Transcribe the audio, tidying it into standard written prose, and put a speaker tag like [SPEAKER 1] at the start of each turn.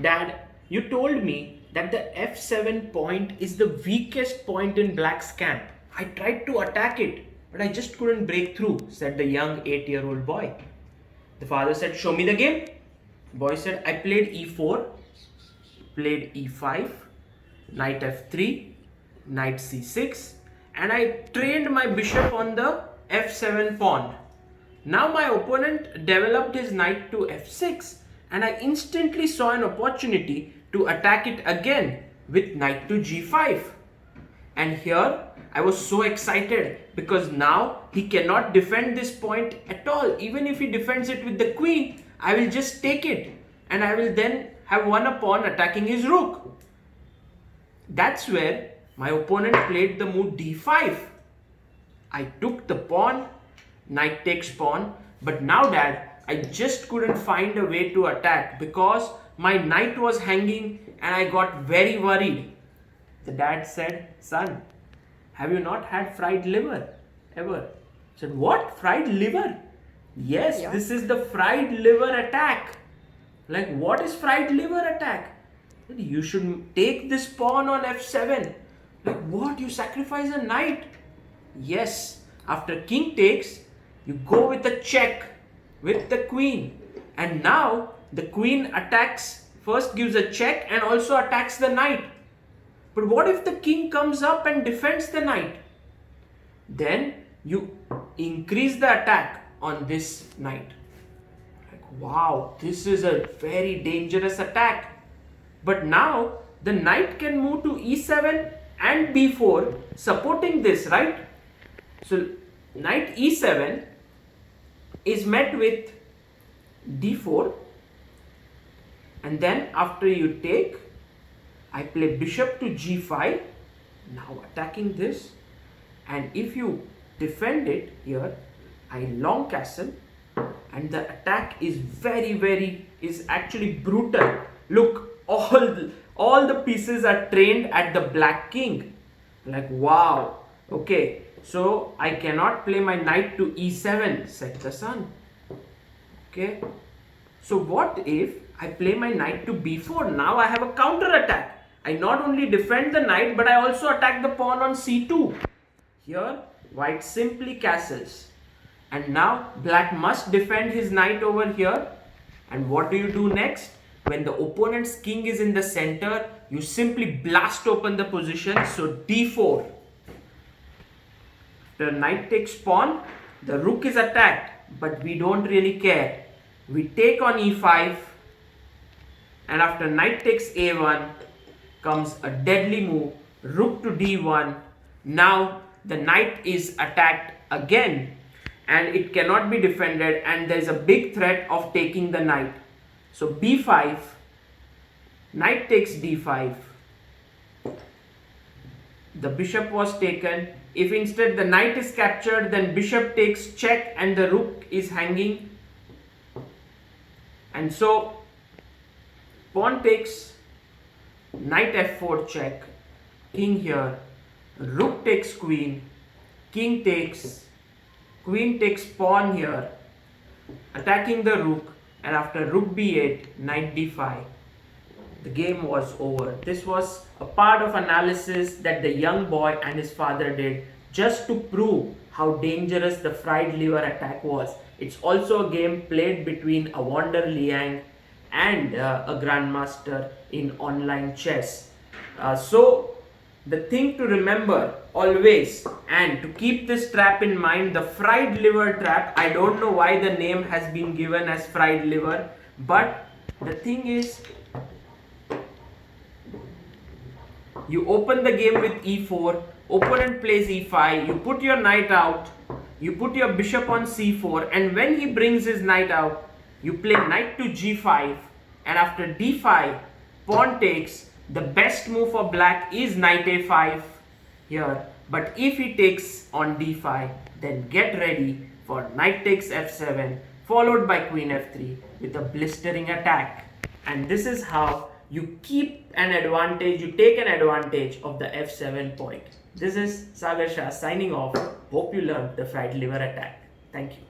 [SPEAKER 1] Dad, you told me that the f7 point is the weakest point in black's camp. I tried to attack it, but I just couldn't break through, said the young 8-year-old boy. The father said, show me the game. The boy said, I played e4, played e5, knight f3, knight c6, and I trained my bishop on the f7 pawn. Now my opponent developed his knight to f6, and I instantly saw an opportunity to attack it again with knight to g5. And here I was so excited because now he cannot defend this point at all. Even if he defends it with the queen, I will just take it and I will then have won a pawn attacking his rook. That's where my opponent played the move d5. I took the pawn, knight takes pawn, but now Dad, I just couldn't find a way to attack because my knight was hanging and I got very worried. The dad said, son, have you not had fried liver ever? I said, what? Fried liver? Yes, yeah. This is the fried liver attack. Like, what is fried liver attack? You should take this pawn on f7. Like, what? You sacrifice a knight? Yes, after king takes, you go with a check with the queen. And now the queen attacks, first gives a check and also attacks the knight. But what if the king comes up and defends the knight? Then you increase the attack on this knight. Like, wow, this is a very dangerous attack. But now the knight can move to e7 and b4 supporting this, right? So knight e7 is met with d4, and then after you take, I play bishop to g5, now attacking this, and if you defend it here, I long castle, and the attack is is actually brutal. Look, all the pieces are trained at the black king. Like, wow. Okay, so I cannot play my knight to e7, said the son. Okay, so what if I play my knight to b4? Now I have a counter attack. I not only defend the knight, but I also attack the pawn on c2. Here, white simply castles. And now black must defend his knight over here. And what do you do next? When the opponent's king is in the center, you simply blast open the position. So d4. The knight takes pawn, the rook is attacked, but we don't really care. We take on e5, and after knight takes a1, comes a deadly move, rook to d1. Now the knight is attacked again, and it cannot be defended, and there is a big threat of taking the knight. So b5, knight takes d5. The bishop was taken. If instead the knight is captured, then bishop takes check and the rook is hanging. And so pawn takes, knight f4 check, king here, rook takes queen, king takes, queen takes pawn here, attacking the rook, and after rook b8, knight d5. The game was over. This was a part of analysis that the young boy and his father did just to prove how dangerous the fried liver attack was. It's also a game played between Awonder, Liang and a grandmaster in online chess. So the thing to remember always, and to keep this trap in mind, the fried liver trap, I don't know why the name has been given as fried liver, but the thing is, you open the game with e4, opponent plays e5, you put your knight out, you put your bishop on c4, and when he brings his knight out, you play knight to g5, and after d5, pawn takes. The best move for black is knight a5 here, but if he takes on d5, then get ready for knight takes f7 followed by queen f3 with a blistering attack. And this is how you keep an advantage, you take an advantage of the f7 point. This is Sagar Shah signing off. Hope you learned the fried liver attack. Thank you.